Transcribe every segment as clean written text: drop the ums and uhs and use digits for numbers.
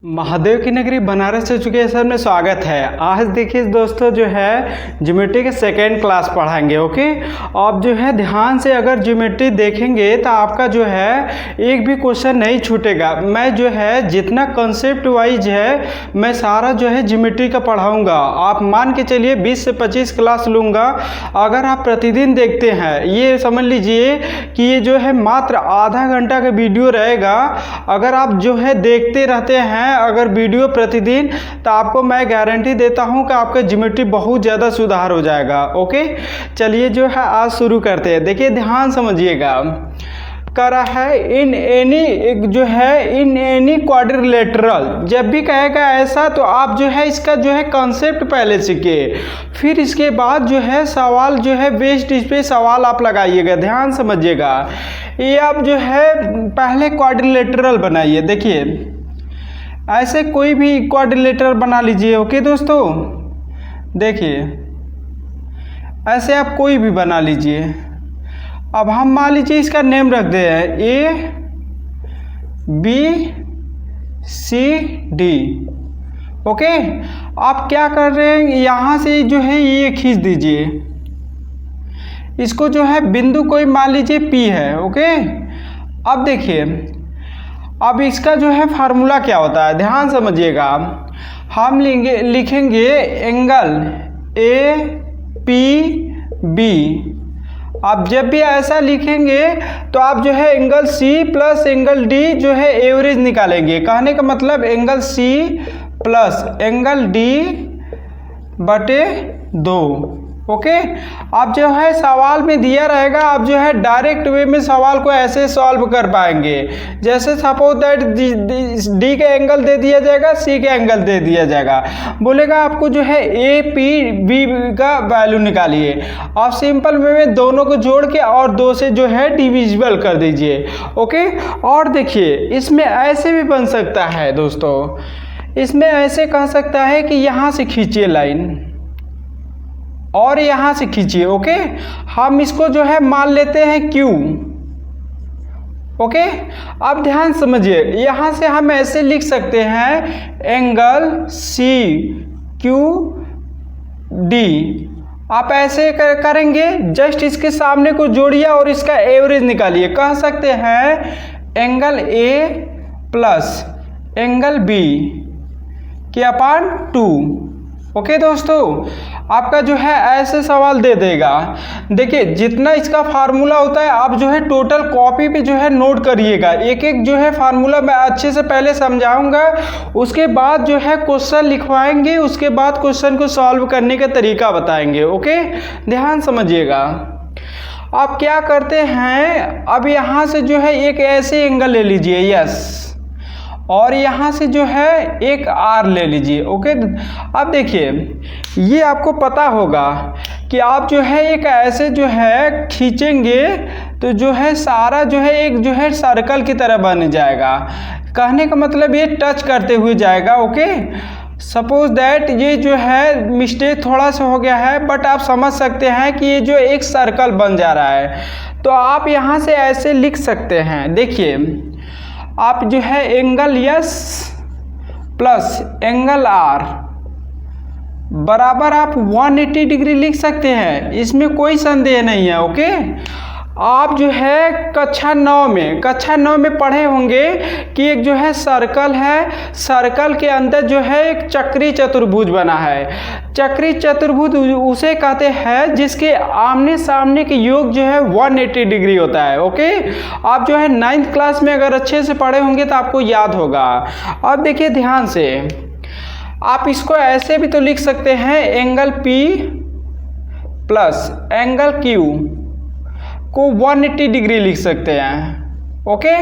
महादेव की नगरी बनारस एजुकेशन में स्वागत है। आज देखिए दोस्तों जो है ज्योमेट्री के सेकेंड क्लास पढ़ाएंगे। ओके, आप जो है ध्यान से अगर ज्योमेट्री देखेंगे तो आपका जो है एक भी क्वेश्चन नहीं छूटेगा। मैं जो है जितना कंसेप्ट वाइज है मैं सारा जो है ज्योमेट्री का पढ़ाऊंगा। आप मान के चलिए 20 से 25 क्लास लूँगा। अगर आप प्रतिदिन देखते हैं, ये समझ लीजिए कि ये जो है मात्र आधा घंटा का वीडियो रहेगा। अगर आप जो है देखते रहते हैं अगर वीडियो प्रतिदिन, तो आपको मैं गारंटी देता हूं कि आपका ज्योमेट्री बहुत ज़्यादा सुधार हो जाएगा। ओके, चलिए जो है आज शुरू करते हैं। देखिए ध्यान समझिएगा, करा है इन एनी क्वाड्रिलेटरल। जब भी कहेगा ऐसा तो आप जो है इसका जो है कॉन्सेप्ट पहले सीखिए, फिर इसके बाद जो है सवाल जो है बेस्ड इस पे सवाल आप लगाइएगा। ध्यान समझिएगा, ये आप जो है पहले क्वाड्रिलेटरल बनाइए। देखिए ऐसे कोई भी क्वाड्रिलेटरल बना लीजिए। ओके दोस्तों, देखिए ऐसे आप कोई भी बना लीजिए। अब हम मान लीजिए इसका नेम रख दे A B C D। Okay, आप क्या कर रहे हैं, यहाँ से जो है ये खींच दीजिए। इसको जो है बिंदु कोई मान लीजिए P है। ओके, अब देखिए अब इसका जो है फार्मूला क्या होता है, ध्यान समझिएगा। हम लिखेंगे एंगल APB। अब जब भी ऐसा लिखेंगे तो आप जो है angle C plus angle D जो है एवरेज निकालेंगे। कहने का मतलब angle C plus angle D बटे 2। ओके, आप जो है सवाल में दिया रहेगा, आप जो है डायरेक्ट वे में सवाल को ऐसे सॉल्व कर पाएंगे। जैसे सपोज दैट डी का एंगल दे दिया जाएगा, सी का एंगल दे दिया जाएगा, बोलेगा आपको जो है ए पी बी का वैल्यू निकालिए। आप सिंपल वे में दोनों को जोड़ के और 2 से जो है डिविजिबल कर दीजिए। ओके, और देखिए इसमें ऐसे भी बन सकता है दोस्तों, इसमें ऐसे कह सकता है कि यहाँ से खींचिए लाइन और यहाँ से खींचिए। ओके, हम इसको जो है मान लेते हैं Q। ओके, अब ध्यान समझिए, यहाँ से हम ऐसे लिख सकते हैं एंगल CQD। आप ऐसे करेंगे, जस्ट इसके सामने को जोड़िए और इसका एवरेज निकालिए। कह सकते हैं angle A plus angle B के अपान 2। ओके दोस्तों, आपका जो है ऐसे सवाल दे देगा। देखिए जितना इसका फार्मूला होता है आप जो है टोटल कॉपी पे जो है नोट करिएगा। एक एक जो है फार्मूला मैं अच्छे से पहले समझाऊंगा, उसके बाद जो है क्वेश्चन लिखवाएंगे, उसके बाद क्वेश्चन को सॉल्व करने का तरीका बताएंगे। ओके, ध्यान समझिएगा। आप क्या करते हैं, अब यहाँ से जो है एक ऐसे एंगल ले लीजिए, यस, और यहाँ से जो है एक R ले लीजिए। ओके, अब देखिए ये आपको पता होगा कि आप जो है एक ऐसे जो है खींचेंगे तो जो है सारा जो है एक जो है सर्कल की तरह बन जाएगा। कहने का मतलब ये टच करते हुए जाएगा। ओके, सपोज दैट ये जो है मिस्टेक थोड़ा सा हो गया है, बट आप समझ सकते हैं कि ये जो एक सर्कल बन जा रहा है। तो आप यहाँ से ऐसे लिख सकते हैं। देखिए आप जो है angle S plus angle R बराबर आप 180 डिग्री लिख सकते हैं, इसमें कोई संदेह नहीं है। ओके, आप जो है कक्षा 9 में पढ़े होंगे कि एक जो है सर्कल है, सर्कल के अंदर जो है एक चक्री चतुर्भुज बना है। चक्री चतुर्भुज उसे कहते हैं जिसके आमने सामने के योग जो है 180 डिग्री होता है। ओके, आप जो है 9th क्लास में अगर अच्छे से पढ़े होंगे तो आपको याद होगा। अब देखिए ध्यान से, आप इसको ऐसे भी तो लिख सकते हैं angle P plus angle Q को 180 डिग्री लिख सकते हैं। ओके,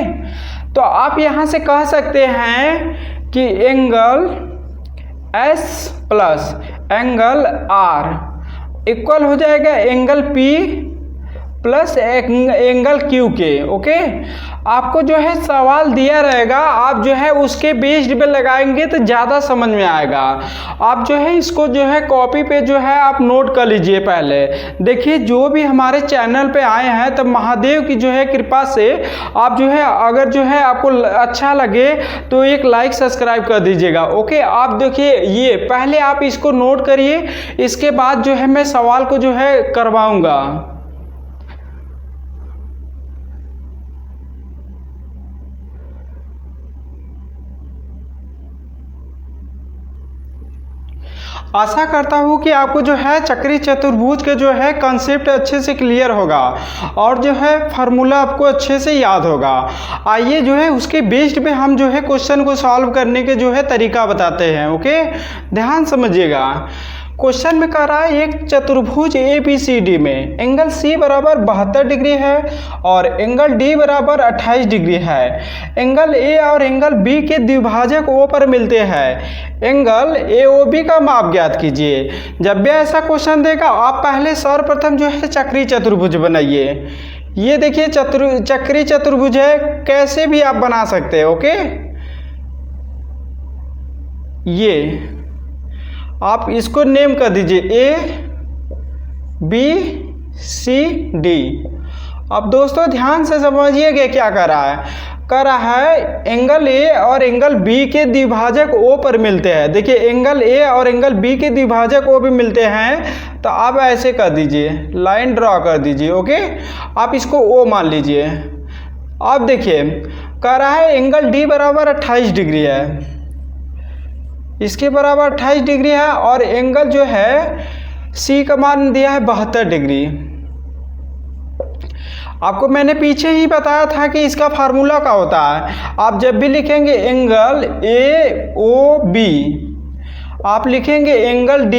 तो आप यहाँ से कह सकते हैं कि angle S plus angle R equal हो जाएगा angle P plus angle Q के। ओके, आपको जो है सवाल दिया रहेगा, आप जो है उसके बेस्ड पे लगाएंगे तो ज़्यादा समझ में आएगा। आप जो है इसको जो है कॉपी पे जो है आप नोट कर लीजिए। पहले देखिए, जो भी हमारे चैनल पे आए हैं तो महादेव की जो है कृपा से आप जो है अगर जो है आपको अच्छा लगे तो एक लाइक सब्सक्राइब कर दीजिएगा। ओके, आप देखिए ये पहले आप इसको नोट करिए, इसके बाद जो है मैं सवाल को जो है करवाऊंगा। आशा करता हूँ कि आपको जो है चक्री चतुर्भुज के जो है कॉन्सेप्ट अच्छे से क्लियर होगा और जो है फार्मूला आपको अच्छे से याद होगा। आइए जो है उसके बेस्ड पे हम जो है क्वेश्चन को सॉल्व करने के जो है तरीका बताते हैं। ओके, ध्यान समझिएगा। क्वेश्चन में कह रहा है एक चतुर्भुज ABCD में एंगल C बराबर 72 डिग्री है और एंगल D बराबर 28 डिग्री है। एंगल A और एंगल B के द्विभाजक O पर मिलते हैं। एंगल AOB का माप ज्ञात कीजिए। जब भी ऐसा क्वेश्चन देगा आप पहले सर्वप्रथम जो है चक्री चतुर्भुज बनाइए। ये देखिए चक्री चतुर्भुज है, कैसे भी आप बना सकते हैं। ओके, ये आप इसको नेम कर दीजिए ABCD। अब दोस्तों ध्यान से समझिएगा क्या कर रहा है। कर रहा है एंगल A और एंगल B के द्विभाजक O पर मिलते हैं। देखिए एंगल A और एंगल B के द्विभाजक O भी मिलते हैं, तो आप ऐसे कर दीजिए, लाइन ड्रॉ कर दीजिए। ओके, आप इसको O मान लीजिए। अब देखिए कह रहा है एंगल D बराबर 28 डिग्री है, इसके बराबर 28 डिग्री है और एंगल जो है C का मान दिया है 72 डिग्री। आपको मैंने पीछे ही बताया था कि इसका फार्मूला क्या होता है। आप जब भी लिखेंगे एंगल AOB, आप लिखेंगे angle D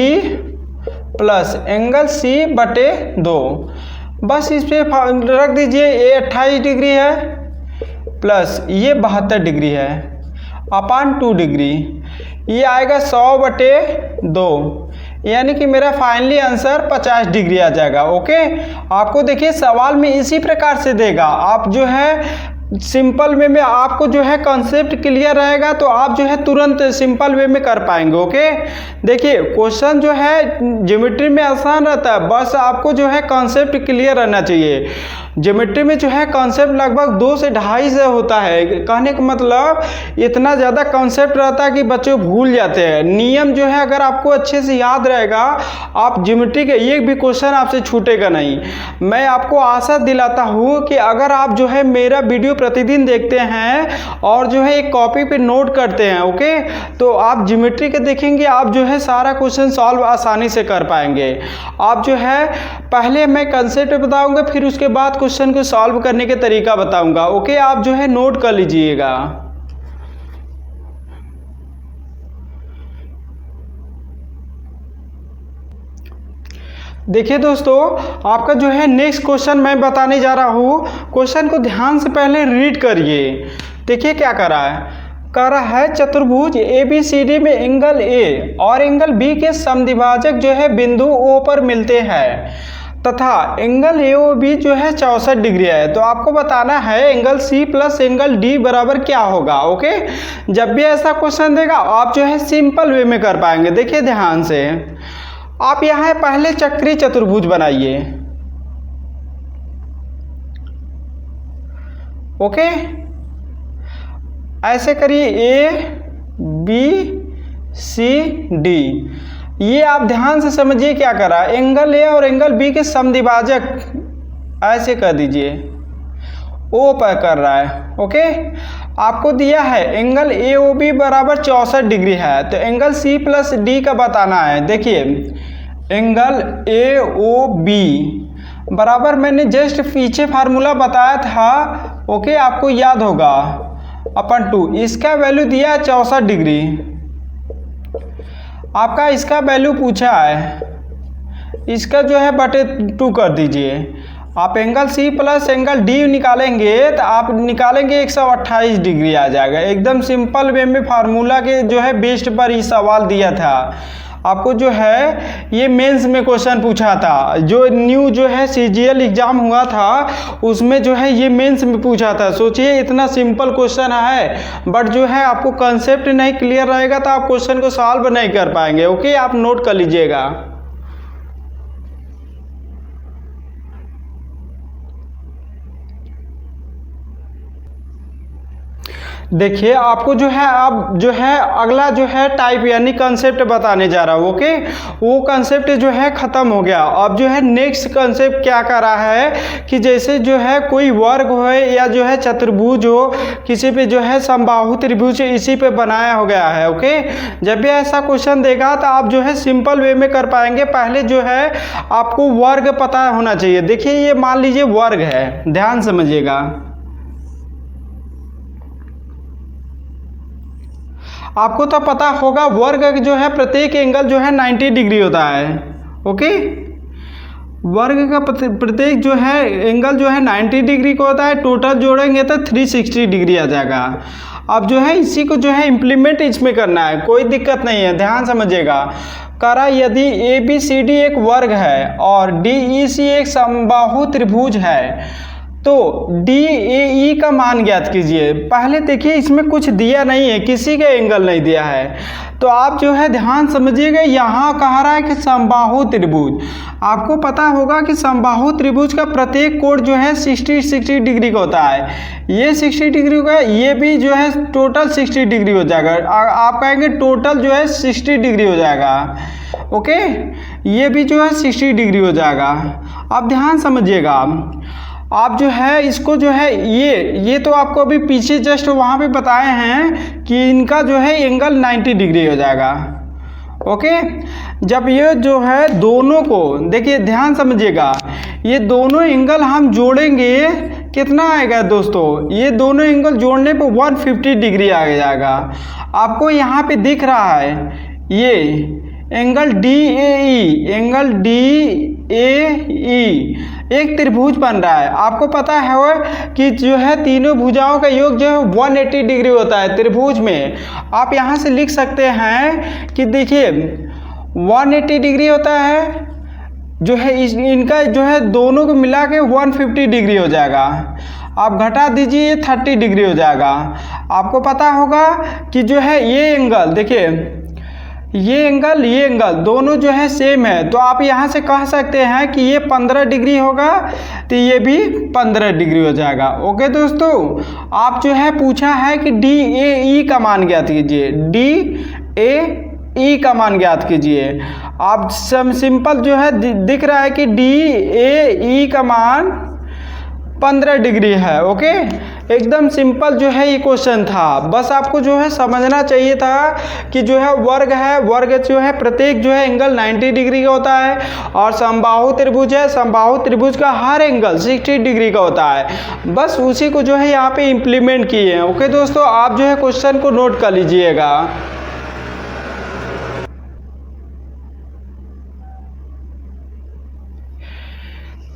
plus angle C बटे 2। बस इस पे रख दीजिए, ये 28 डिग्री है प्लस ये 72 डिग्री है अपान 2 डिग्री, ये आएगा 100 बटे 2, यानी कि मेरा फाइनली आंसर 50 डिग्री आ जाएगा। ओके, आपको देखिए सवाल में इसी प्रकार से देगा। आप जो है सिंपल वे में आपको जो है कॉन्सेप्ट क्लियर रहेगा तो आप जो है तुरंत सिंपल वे में कर पाएंगे। ओके, देखिए क्वेश्चन जो है ज्योमेट्री में आसान रहता है, बस आपको जो है कॉन्सेप्ट क्लियर रहना चाहिए। ज्योमेट्री में जो है कॉन्सेप्ट लगभग 2 से 2.5 से होता है। कहने का मतलब इतना ज़्यादा कॉन्सेप्ट रहता है कि बच्चे भूल जाते हैं। नियम जो है अगर आपको अच्छे से याद रहेगा, आप ज्योमेट्री के एक भी क्वेश्चन आपसे छूटेगा नहीं। मैं आपको आशा दिलाता हूँ कि अगर आप जो है मेरा वीडियो प्रतिदिन देखते हैं और जो है एक कॉपी पे नोट करते हैं, ओके, तो आप ज्योमेट्री के देखेंगे, आप जो है सारा क्वेश्चन सॉल्व आसानी से कर पाएंगे। आप जो है पहले मैं कंसेप्ट बताऊंगा, फिर उसके बाद क्वेश्चन को सॉल्व करने के तरीका बताऊंगा। ओके, आप जो है नोट कर लीजिएगा। देखिए दोस्तों, आपका जो है नेक्स्ट क्वेश्चन मैं बताने जा रहा हूँ। क्वेश्चन को ध्यान से पहले रीड करिए। देखिए क्या कर रहा है। कह रहा है चतुर्भुज ABCD में एंगल A और एंगल B के समद्विभाजक जो है बिंदु O पर मिलते हैं तथा एंगल AOB जो है 64 डिग्री है। तो आपको बताना है angle C plus angle D बराबर क्या होगा। ओके, जब भी ऐसा क्वेश्चन देगा आप जो है सिंपल वे में कर पाएंगे। देखिए ध्यान से, आप यहाँ पहले चक्री चतुर्भुज बनाइए। ओके, ऐसे करिए ABCD। ये आप ध्यान से समझिए क्या कर रहा है। एंगल A और एंगल B के समद्विभाजक ऐसे कर दीजिए, O पर कर रहा है। ओके, आपको दिया है एंगल AOB बराबर 64 डिग्री है, तो एंगल C प्लस D का बताना है। देखिए एंगल AOB बराबर मैंने जस्ट पीछे फार्मूला बताया था, ओके, आपको याद होगा, अपन 2। इसका वैल्यू दिया है 64 डिग्री। आपका इसका वैल्यू पूछा है, इसका जो है बटे 2 कर दीजिए। आप angle C plus angle D निकालेंगे तो आप निकालेंगे 128 डिग्री आ जाएगा। एकदम सिंपल वे में फार्मूला के जो है बेस्ड पर ही सवाल दिया था। आपको जो है ये मेंस में क्वेश्चन पूछा था, जो न्यू जो है CGL एग्जाम हुआ था उसमें जो है ये मेंस में पूछा था। सोचिए इतना सिंपल क्वेश्चन है, बट जो है आपको कंसेप्ट नहीं क्लियर रहेगा तो आप क्वेश्चन को सॉल्व नहीं कर पाएंगे। ओके, आप नोट कर लीजिएगा। देखिए आपको जो है अब जो है अगला जो है टाइप यानी कंसेप्ट बताने जा रहा हूँ। ओके, वो कंसेप्ट जो है ख़त्म हो गया। अब जो है नेक्स्ट कंसेप्ट क्या कर रहा है कि जैसे जो है कोई वर्ग हो या जो है चतुर्भुज हो, किसी पे जो है समबाहु त्रिभुज इसी पे बनाया हो गया है। ओके, जब भी ऐसा क्वेश्चन देगा तो आप जो है सिंपल वे में कर पाएंगे। पहले जो है आपको वर्ग पता होना चाहिए। देखिए ये मान लीजिए वर्ग है, ध्यान समझिएगा। आपको तो पता होगा वर्ग जो है प्रत्येक एंगल जो है 90 डिग्री होता है। ओके, वर्ग का प्रत्येक जो है एंगल जो है 90 डिग्री का होता है। टोटल जोड़ेंगे तो 360 डिग्री आ जाएगा। अब जो है इसी को जो है इम्प्लीमेंट इसमें करना है, कोई दिक्कत नहीं है, ध्यान समझिएगा। करा यदि ABCD एक वर्ग है और DEC एक समबाहु त्रिभुज है तो DAE का मान ज्ञात कीजिए। पहले देखिए इसमें कुछ दिया नहीं है, किसी का एंगल नहीं दिया है, तो आप जो है ध्यान समझिएगा। यहाँ कह रहा है कि समबाहु त्रिभुज, आपको पता होगा कि समबाहु त्रिभुज का प्रत्येक कोण जो है 60 डिग्री का होता है। ये 60 डिग्री का, ये भी जो है टोटल 60 डिग्री हो जाएगा। आप कहेंगे टोटल जो है 60 डिग्री हो जाएगा। ओके, ये भी जो है 60 डिग्री हो जाएगा। अब ध्यान समझिएगा, आप जो है इसको जो है ये तो आपको अभी पीछे जस्ट वहाँ पे बताए हैं कि इनका जो है एंगल 90 डिग्री हो जाएगा। ओके, जब ये जो है दोनों को देखिए ध्यान समझिएगा, ये दोनों एंगल हम जोड़ेंगे कितना आएगा दोस्तों, ये दोनों एंगल जोड़ने पे 150 डिग्री आ जाएगा। आपको यहाँ पे दिख रहा है ये एंगल DAE, एंगल DAE एक त्रिभुज बन रहा है। आपको पता है कि जो है तीनों भुजाओं का योग जो है 180 डिग्री होता है त्रिभुज में। आप यहाँ से लिख सकते हैं कि देखिए 180 डिग्री होता है, जो है इनका जो है दोनों को मिला के 150 डिग्री हो जाएगा। आप घटा दीजिए 30 डिग्री हो जाएगा। आपको पता होगा कि जो है ये एंगल देखिए, ये एंगल दोनों जो है सेम है, तो आप यहाँ से कह सकते हैं कि ये 15 डिग्री होगा तो ये भी 15 डिग्री हो जाएगा। ओके दोस्तों, आप जो है पूछा है कि DAE का मान ज्ञात कीजिए, DAE का मान ज्ञात कीजिए। आप सिंपल जो है दिख रहा है कि DAE का मान 15 डिग्री है। ओके, एकदम सिंपल जो है ये क्वेश्चन था। बस आपको जो है समझना चाहिए था कि जो है वर्ग जो है प्रत्येक जो है एंगल 90 डिग्री का होता है, और समबाहु त्रिभुज है, समबाहु त्रिभुज का हर एंगल 60 डिग्री का होता है। बस उसी को जो है यहाँ पे इम्प्लीमेंट किए हैं। ओके दोस्तों, आप जो है क्वेश्चन को नोट कर लीजिएगा।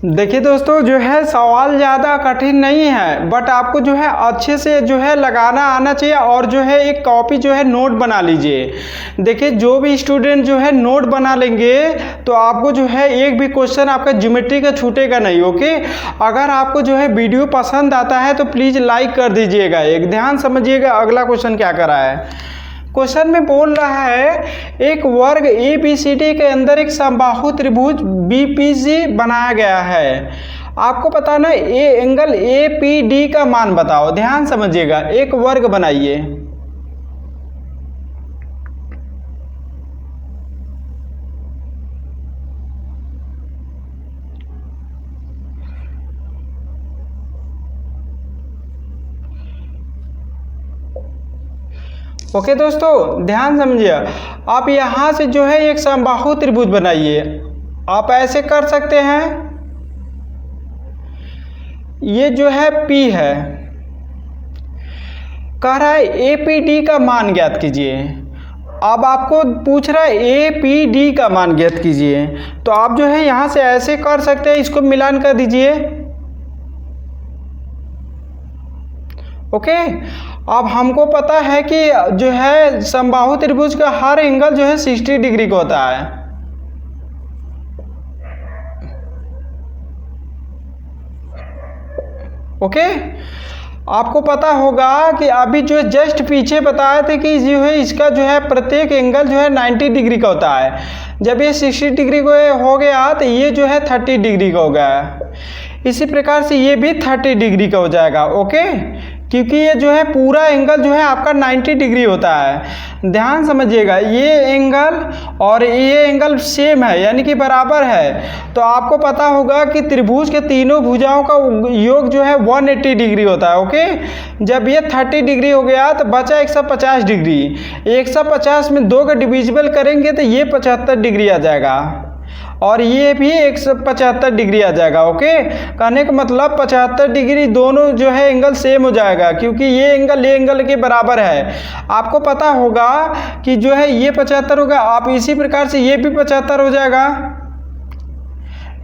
देखिए दोस्तों, जो है सवाल ज़्यादा कठिन नहीं है, बट आपको जो है अच्छे से जो है लगाना आना चाहिए, और जो है एक कॉपी जो है नोट बना लीजिए। देखिए जो भी स्टूडेंट जो है नोट बना लेंगे तो आपको जो है एक भी क्वेश्चन आपका ज्योमेट्री का छूटेगा नहीं। ओके, अगर आपको जो है वीडियो पसंद आता है तो प्लीज़ लाइक कर दीजिएगा। एक ध्यान समझिएगा अगला क्वेश्चन क्या करा है। क्वेश्चन में बोल रहा है एक वर्ग ABCD के अंदर एक समबाहु त्रिभुज BPC बनाया गया है। आपको बताना एंगल APD का मान बताओ। ध्यान समझिएगा, एक वर्ग बनाइए। ओके दोस्तों, ध्यान समझिए। आप यहाँ से जो है एक समबाहु त्रिभुज बनाइए। आप ऐसे कर सकते हैं, ये जो है P है, कह रहा है APD का मान ज्ञात कीजिए। अब आपको पूछ रहा है APD का मान ज्ञात कीजिए, तो आप जो है यहाँ से ऐसे कर सकते हैं, इसको मिलान कर दीजिए। ओके। अब हमको पता है कि जो है समबाहु त्रिभुज का हर एंगल जो है 60 डिग्री का होता है। ओके, आपको पता होगा कि अभी जो है जस्ट पीछे बताए थे कि जो है इसका जो है प्रत्येक एंगल जो है 90 डिग्री का होता है। जब ये 60 डिग्री को हो गया तो ये जो है 30 डिग्री का हो गया। इसी प्रकार से ये भी 30 डिग्री का हो जाएगा। ओके, क्योंकि ये जो है पूरा एंगल जो है आपका 90 डिग्री होता है। ध्यान समझिएगा, ये एंगल और ये एंगल सेम है यानी कि बराबर है। तो आपको पता होगा कि त्रिभुज के तीनों भुजाओं का योग जो है 180 डिग्री होता है। ओके, जब ये 30 डिग्री हो गया तो बचा 150 डिग्री। 150 में 2 का डिविजिबल करेंगे तो ये 75 डिग्री आ जाएगा और ये भी 175 डिग्री आ जाएगा। ओके, कहने का मतलब 75 डिग्री दोनों जो है एंगल सेम हो जाएगा, क्योंकि ये एंगल के बराबर है। आपको पता होगा कि जो है ये 75 होगा, आप इसी प्रकार से ये भी 75 हो जाएगा,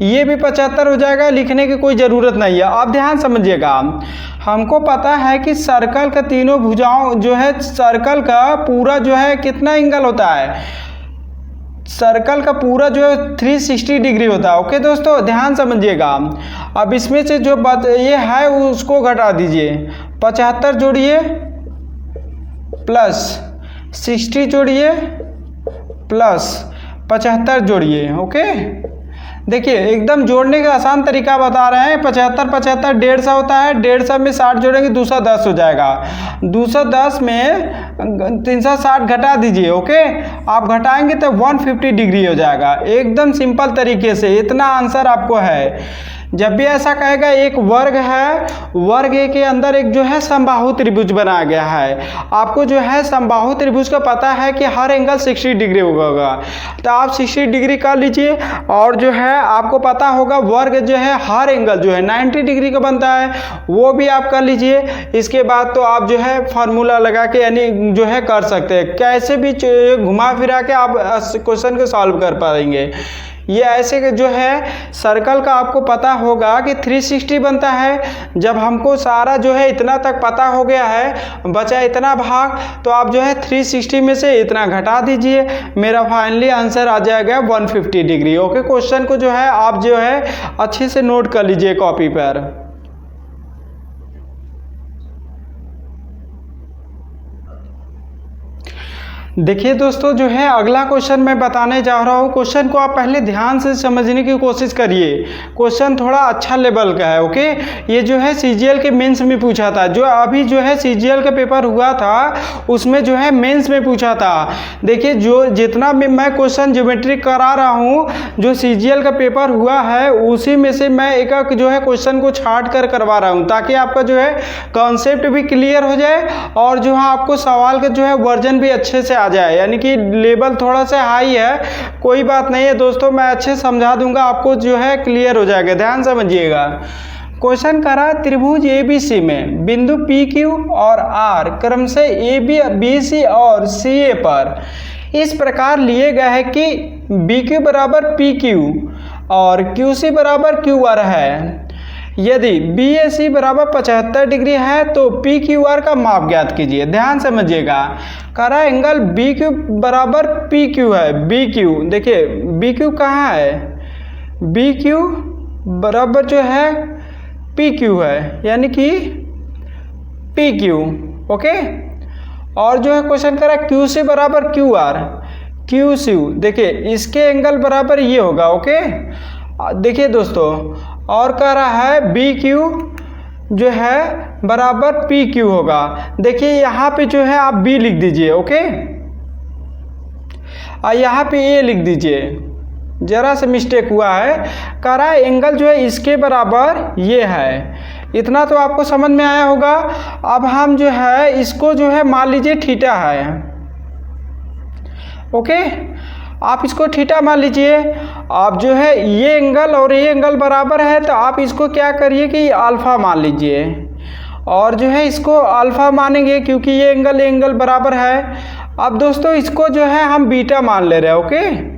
ये भी 75 हो जाएगा। लिखने की कोई ज़रूरत नहीं है। आप ध्यान समझिएगा, हमको पता है कि सर्कल का तीनों भुजाओं जो है सर्कल का पूरा जो है कितना एंगल होता है, सर्कल का पूरा जो है 360 डिग्री होता है। ओके दोस्तों, ध्यान समझिएगा। अब इसमें से जो बात ये है उसको घटा दीजिए, 75 जोड़िए प्लस 60 जोड़िए प्लस 75 जोड़िए। ओके, देखिए एकदम जोड़ने का आसान तरीका बता रहे हैं। 75 75 150 होता है, 150 में 60 जोड़ेंगे 210 हो जाएगा। 210 में 360 घटा दीजिए। ओके, आप घटाएंगे तो 150 डिग्री हो जाएगा। एकदम सिंपल तरीके से इतना आंसर आपको है। जब भी ऐसा कहेगा एक वर्ग है, वर्ग के अंदर एक जो है समबाहु त्रिभुज बनाया गया है। आपको जो है समबाहु त्रिभुज का पता है कि हर एंगल 60 डिग्री होगा, तो आप 60 डिग्री कर लीजिए। और जो है आपको पता होगा वर्ग जो है हर एंगल जो है 90 डिग्री का बनता है, वो भी आप कर लीजिए। इसके बाद तो आप जो है फार्मूला लगा के यानी जो है कर सकते हैं, कैसे भी घुमा फिरा के आप क्वेश्चन को सॉल्व कर पाएंगे। ये ऐसे जो है सर्कल का आपको पता होगा कि 360 बनता है। जब हमको सारा जो है इतना तक पता हो गया है, बचा इतना भाग, तो आप जो है 360 में से इतना घटा दीजिए, मेरा फाइनली आंसर आ जाएगा 150 डिग्री। ओके, क्वेश्चन को जो है आप जो है अच्छे से नोट कर लीजिए कॉपी पर। देखिए दोस्तों, जो है अगला क्वेश्चन मैं बताने जा रहा हूँ। क्वेश्चन को आप पहले ध्यान से समझने की कोशिश करिए। क्वेश्चन थोड़ा अच्छा लेवल का है। ओके, ये जो है सीजीएल के मेंस में पूछा था, जो अभी जो है सीजीएल का पेपर हुआ था उसमें जो है मेंस में पूछा था। देखिए जो जितना भी मैं क्वेश्चन ज्योमेट्री करा रहा हूँ, जो सीजीएल का पेपर हुआ है उसी में से मैं एक एक जो है क्वेश्चन को छाट कर करवा रहा हूँ, ताकि आपका जो है कॉन्सेप्ट भी क्लियर हो जाए और जो है आपको सवाल का जो है वर्जन भी अच्छे से जाए। यानी कि लेवल थोड़ा सा हाई है, कोई बात नहीं है दोस्तों, मैं अच्छे समझा दूंगा, आपको जो है क्लियर हो जाएगा। ध्यान समझिएगा। क्वेश्चन करा त्रिभुज एबीसी में बिंदु पी क्यू और आर क्रम से ए बी बी सी और सी ए पर इस प्रकार लिए गए है कि बी क्यू बराबर पी क्यू और क्यू सी बराबर क्यू आर है। यदि बी ए सी बराबर 75 डिग्री है तो पी क्यू आर का माप ज्ञात कीजिए। ध्यान समझिएगा, करा एंगल बी क्यू बराबर पी क्यू है। बी क्यू देखिए बी क्यू कहाँ है, बी क्यू बराबर जो है पी क्यू है, यानी कि पी क्यू। ओके, और जो है क्वेश्चन करा क्यू सी बराबर क्यू आर, क्यू सी देखिए इसके एंगल बराबर ये होगा। ओके, देखिए दोस्तों, और कह रहा है बी क्यू जो है बराबर पी क्यू होगा। देखिए यहाँ पे जो है आप बी लिख दीजिए। ओके, और यहाँ पे ए लिख दीजिए, जरा से मिस्टेक हुआ है। कह रहा है एंगल जो है इसके बराबर ये है। इतना तो आपको समझ में आया होगा। अब हम जो है इसको जो है मान लीजिए थीटा है। ओके, आप इसको थीटा मान लीजिए। आप जो है ये एंगल और ये एंगल बराबर है, तो आप इसको क्या करिए कि अल्फ़ा मान लीजिए, और जो है इसको अल्फ़ा मानेंगे क्योंकि ये एंगल बराबर है। अब दोस्तों इसको जो है हम बीटा मान ले रहे हैं। ओके,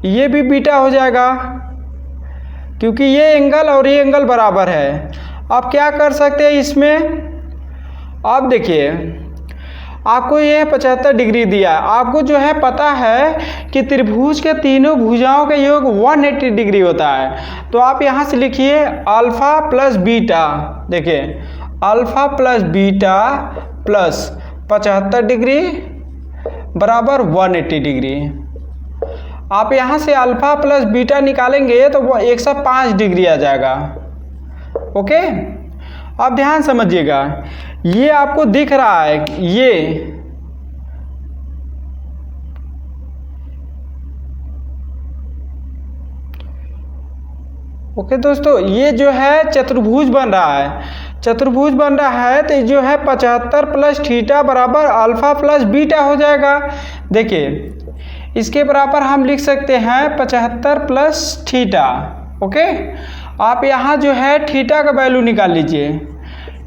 ये भी बीटा हो जाएगा क्योंकि ये एंगल और ये एंगल बराबर है। अब क्या कर सकते हैं इसमें, अब देखिए आपको ये 75 डिग्री दिया है, आपको जो है पता है कि त्रिभुज के तीनों भुजाओं का योग 180 डिग्री होता है। तो आप यहाँ से लिखिए अल्फा प्लस बीटा, देखिए alpha plus beta plus 75 degree बराबर 180 डिग्री। आप यहाँ से अल्फा प्लस बीटा निकालेंगे तो वो 105 डिग्री आ जाएगा। ओके, अब ध्यान समझिएगा, ये आपको दिख रहा है ये ओके दोस्तों, ये जो है चतुर्भुज बन रहा है, चतुर्भुज बन रहा है तो जो है 75 प्लस थीटा बराबर अल्फा प्लस बीटा हो जाएगा। देखिए इसके बराबर हम लिख सकते हैं 75 प्लस थीटा। ओके, आप यहाँ जो है थीटा का वैल्यू निकाल लीजिए,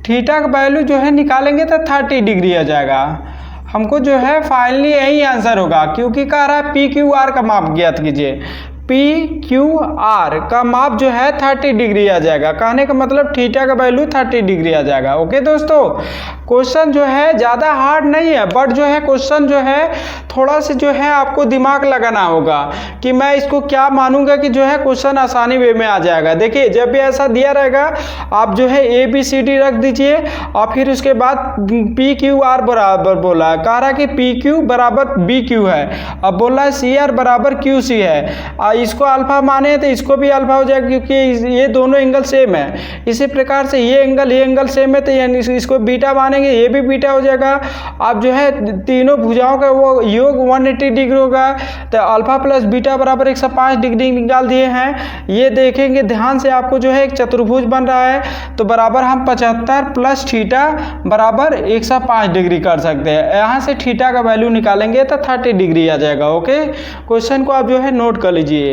थीटा का वैल्यू जो है निकालेंगे तो 30 डिग्री आ जाएगा। हमको जो है फाइनली यही आंसर होगा, क्योंकि कह रहा है पी क्यू आर का माप ज्ञात कीजिए, पी क्यू आर का माप जो है 30 डिग्री आ जाएगा। कहने का मतलब थीटा का वैल्यू 30 डिग्री आ जाएगा। ओके दोस्तों, क्वेश्चन जो है ज़्यादा हार्ड नहीं है, बट जो है क्वेश्चन जो है थोड़ा सा जो है आपको दिमाग लगाना होगा कि मैं इसको क्या मानूंगा कि जो है क्वेश्चन आसानी वे में आ जाएगा। देखिए जब भी ऐसा दिया रहेगा आप जो है ए बी सी डी रख दीजिए और फिर उसके बाद पी क्यू आर बराबर बोला है, कह रहा है कि पी क्यू बराबर बी क्यू है, अब बोला है सी आर बराबर क्यू सी है, इसको अल्फा माने तो इसको भी अल्फा हो जाएगा क्योंकि ये दोनों एंगल सेम है। इसी प्रकार से ये एंगल सेम है तो यानी इसको बीटा मानेंगे, ये भी बीटा हो जाएगा। अब जो है तीनों भुजाओं का वो योग 180 डिग्री होगा, तो अल्फा प्लस बीटा बराबर 105 डिग्री निकाल दिए हैं। ये देखेंगे ध्यान से, आपको जो है एक चतुर्भुज बन रहा है तो बराबर हम 75 प्लस थीटा बराबर 105 डिग्री कर सकते हैं। यहाँ से थीटा का वैल्यू निकालेंगे तो 30 डिग्री आ जाएगा। ओके, क्वेश्चन को आप जो है नोट कर लीजिए।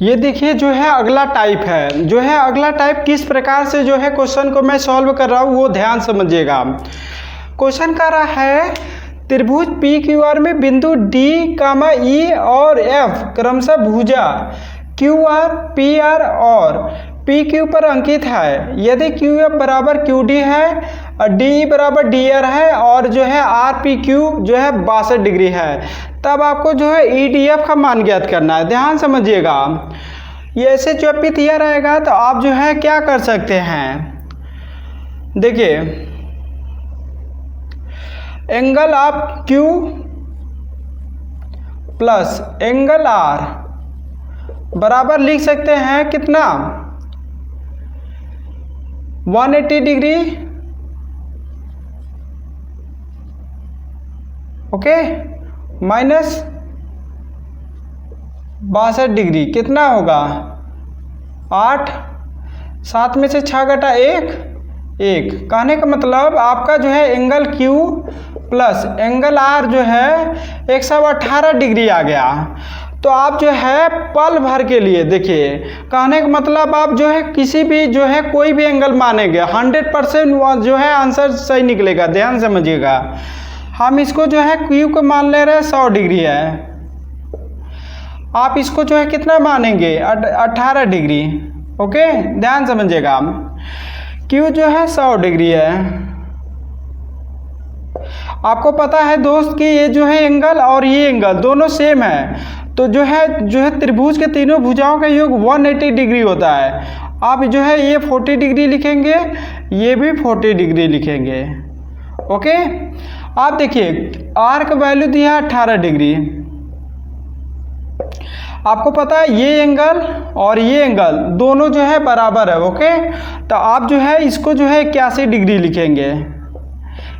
ये देखिए जो है अगला टाइप है, जो है अगला टाइप किस प्रकार से जो है क्वेश्चन को मैं सॉल्व कर रहा हूँ वो ध्यान समझिएगा। क्वेश्चन कर रहा है त्रिभुज पी क्यू आर में बिंदु डी कामा ई और एफ क्रमशः भुजा क्यू आर पी आर और पी क्यू पर अंकित है। यदि क्यू एफ बराबर क्यू डी है और डी बराबर डी आर है और जो है आर पी क्यू जो है 62 डिग्री है, तब आपको जो है ई डी एफ का मान ज्ञात करना है। ध्यान समझिएगा, ये ऐसे जब भी दिया रहेगा तो आप जो है क्या कर सकते हैं, देखिए एंगल आप Q प्लस एंगल R बराबर लिख सकते हैं कितना 180 डिग्री। ओके, माइनस 62 डिग्री कितना होगा 8, 7 में से 6 घटा 1, कहने का मतलब आपका जो है angle Q plus angle R जो है 118 डिग्री आ गया। तो आप जो है पल भर के लिए देखिए, कहने का मतलब आप जो है किसी भी जो है कोई भी एंगल मानेंगे 100% जो है आंसर सही निकलेगा। ध्यान समझिएगा, हम इसको जो है Q को मान ले रहे हैं 100 डिग्री है, आप इसको जो है कितना मानेंगे 18 डिग्री। ओके, ध्यान समझिएगा, Q जो है 100 डिग्री है। आपको पता है दोस्त कि ये जो है एंगल और ये एंगल दोनों सेम है, तो जो है त्रिभुज के तीनों भुजाओं का योग 180 डिग्री होता है। आप जो है ये 40 डिग्री लिखेंगे, ये भी 40 डिग्री लिखेंगे। ओके, आप देखिए R का वैल्यू दिया है 18 डिग्री, आपको पता है ये एंगल और ये एंगल दोनों जो है बराबर है। ओके, तो आप जो है इसको जो है 81 डिग्री लिखेंगे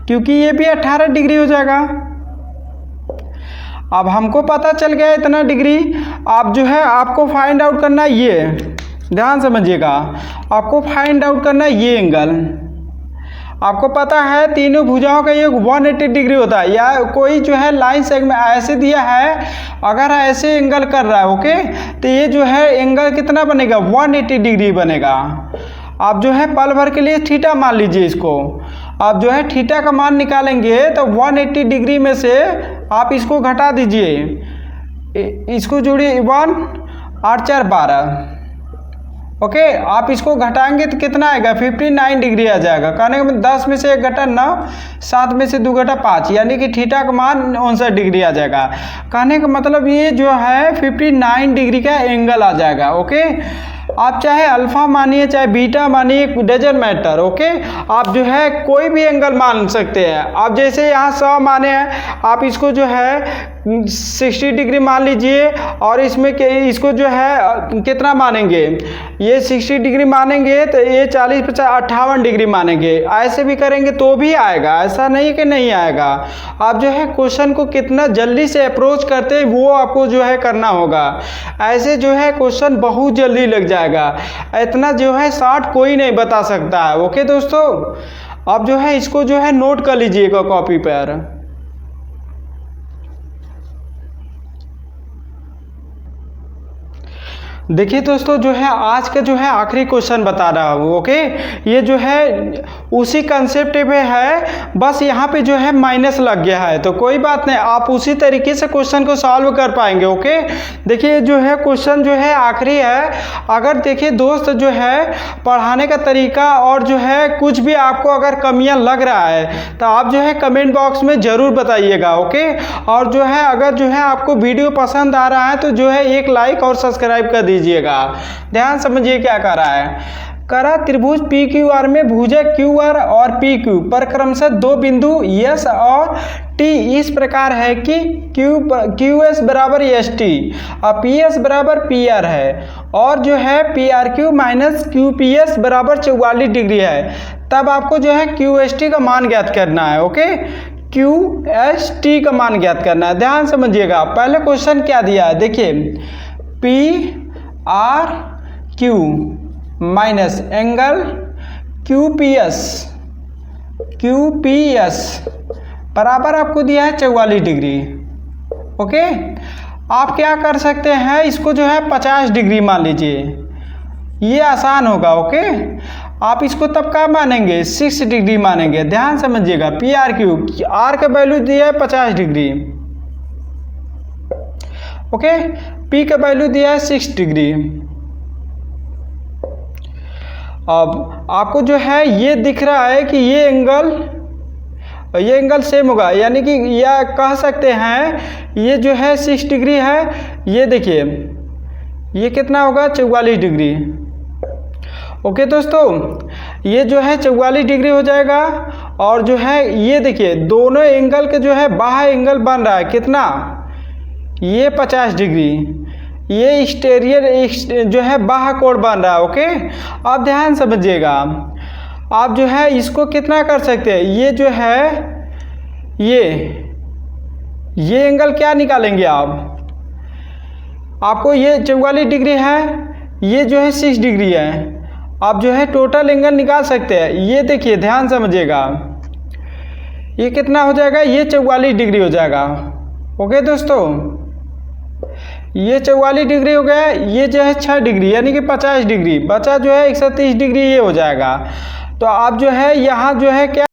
क्योंकि ये भी 18 डिग्री हो जाएगा। अब हमको पता चल गया इतना डिग्री। आप जो है आपको फाइंड आउट करना है, ये ध्यान समझिएगा, आपको फाइंड आउट करना है ये एंगल। आपको पता है तीनों भुजाओं का योग 180 डिग्री होता है, या कोई जो है लाइन सेगमेंट ऐसे दिया है, अगर ऐसे एंगल कर रहा है ओके, तो ये जो है एंगल कितना बनेगा 180 डिग्री बनेगा। आप जो है पल भर के लिए थीटा मान लीजिए इसको, आप जो है थीटा का मान निकालेंगे तो 180 डिग्री में से आप इसको घटा दीजिए, इसको जोड़िए 1 8 4 12, ओके, आप इसको घटाएंगे तो कितना आएगा 59 डिग्री आ जाएगा। कहने का मतलब 10 में से 1 घटा 9, 7 में से 2 घटा 5, यानी कि थीटा का मान 59 डिग्री आ जाएगा। कहने का मतलब ये जो है 59 डिग्री का एंगल आ जाएगा। ओके, आप चाहे अल्फा मानिए चाहे बीटा मानिए, डजंट मैटर। ओके, आप जो है कोई भी एंगल मान सकते हैं। आप जैसे यहाँ 100 माने हैं, आप इसको जो है 60 डिग्री मान लीजिए, और इसमें इसको जो है कितना मानेंगे, ये 60 डिग्री मानेंगे तो ये 40 50 58 डिग्री मानेंगे। ऐसे भी करेंगे तो भी आएगा, ऐसा नहीं कि नहीं आएगा। आप जो है क्वेश्चन को कितना जल्दी से अप्रोच करते हैं वो आपको जो है करना होगा। ऐसे जो है क्वेश्चन बहुत जल्दी लग जाएगा, इतना जो है शॉर्ट कोई नहीं बता सकता है। ओके दोस्तों, आप जो है इसको जो है नोट कर लीजिएगा कॉपी पर। देखिए दोस्तों, जो है आज का जो है आखिरी क्वेश्चन बता रहा हूँ। ओके, ये जो है उसी कंसेप्ट पे है, बस यहाँ पे जो है माइनस लग गया है, तो कोई बात नहीं, आप उसी तरीके से क्वेश्चन को सॉल्व कर पाएंगे। ओके, देखिए जो है क्वेश्चन जो है आखिरी है। अगर देखिए दोस्त जो है पढ़ाने का तरीका और जो है कुछ भी आपको अगर कमियाँ लग रहा है तो आप जो है कमेंट बॉक्स में ज़रूर बताइएगा। ओके, और जो है अगर जो है आपको वीडियो पसंद आ रहा है तो जो है एक लाइक और सब्सक्राइब कर दीजिएगा। ध्यान समझिए क्या कर रहा है। करा त्रिभुज पी क्यू आर में भुजा क्यू आर और पी क्यू पर क्रमशः 2 बिंदु यस और टी इस प्रकार है कि क्यू एस बराबर एस टी और पी एस बराबर पी आर है, और जो है P R Q minus Q P S बराबर 44 डिग्री है। तब आपको जो है क्यू एस टी का मान ज्ञात करना है। ओके, क्यू एस टी का मान ज्ञात करना है। ध्यान समझिएगा, पहले क्वेश्चन क्या दिया है, देखिए P R Q minus angle Q P S बराबर आपको दिया है 44 डिग्री। ओके, आप क्या कर सकते हैं, इसको जो है 50 डिग्री मान लीजिए, ये आसान होगा। ओके, आप इसको तब क्या मानेंगे 6 डिग्री मानेंगे। ध्यान समझिएगा, पी आर क्यू, आर का वैल्यू दिया है 50 डिग्री। ओके, पी का वैल्यू दिया है 6 डिग्री। अब आपको जो है ये दिख रहा है कि ये एंगल सेम होगा, यानी कि यह कह सकते हैं ये जो है 6 डिग्री है, ये देखिए ये कितना होगा 44 डिग्री। ओके दोस्तों, ये जो है 44 डिग्री हो जाएगा, और जो है ये देखिए दोनों एंगल के जो है बाह्य एंगल बन रहा है कितना, ये 50 डिग्री, ये एक्सटीरियर जो है बाह्य कोण बन रहा है। ओके, आप ध्यान समझिएगा, आप जो है इसको कितना कर सकते हैं, ये जो है ये एंगल क्या निकालेंगे आपको ये 44 डिग्री है, ये जो है 6 डिग्री है, आप जो है टोटल एंगल निकाल सकते हैं। ये देखिए ध्यान समझिएगा, ये कितना हो जाएगा, ये 44 डिग्री हो जाएगा। ओके दोस्तों, ये 44 डिग्री हो गया, ये जो है 6 डिग्री यानी कि 50 डिग्री, बचा जो है 130 डिग्री, ये हो जाएगा। तो आप जो है यहाँ जो है क्या